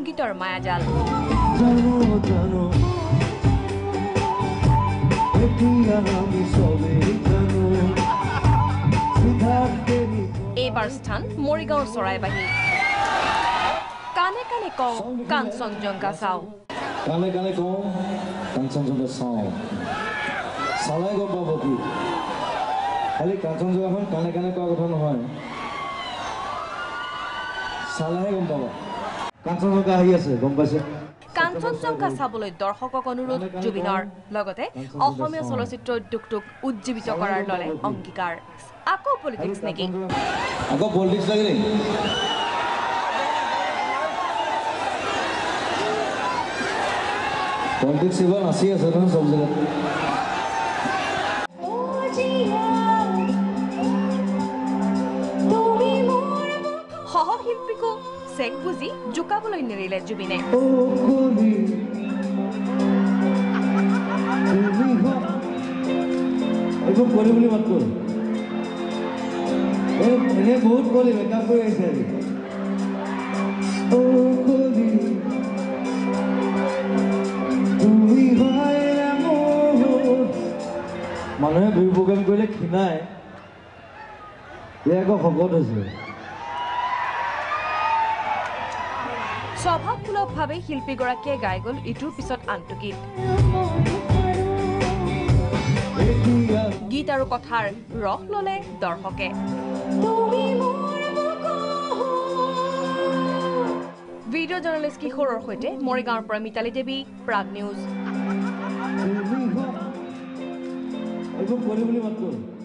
সংগীতৰ মায়াজাল এইবাৰ স্থান মৰিগাঁৱৰ চৰাইবাহী কানে কানে কওঁ কাঞ্চনজংঘা চাওঁ কানে কানে কওঁ কাঞ্চনজংঘা চাওঁ চালাই গম পাব কি খালি কাঞ্চনজংঘাখন কানে কানে কোৱা কথা নহয় চালাহে গম পাব কাঞ্চনজংঘা আহি আছে গম পাইছে কাঞ্চনজংঘা চাবলৈ দৰ্শকক অনুৰোধ জুবিনৰ লগতে অসমীয়া চলচ্চিত্ৰ উদ্যোগটোক উজ্জীৱিত কৰাৰ দলে অংগীকাৰ আকৌ পলিটিক্স নেকি আকৌ পলিটিক্স লাগে নেকি পলিটিক্স এবাৰ নাচি আছে নহয় চব জেগাত সহশিল্পীকো চেক বুজি জোকাবলৈ নেৰিলে জুবিনে এইবোৰ কৰি বুলি মাত কৰো এনে বহুত কৰি মেকআপ কৰি আহিছে মানুহে বিহু প্ৰগ্ৰেম কৰিলে ক্ষীণাই আকৌ শকত হৈছে স্বভাৱসুলভভাৱে শিল্পীগৰাকীয়ে গাই গ'ল ইটোৰ পিছত আনটো গীত গীত আৰু কথাৰ ৰস ল'লে দৰ্শকে ভিডিঅ' জাৰ্নেলিষ্ট কিশোৰৰ সৈতে মৰিগাঁৱৰ পৰা মিতালী দেৱী প্ৰাগ নিউজ এইবোৰ কৰি বুলি মাত কৰো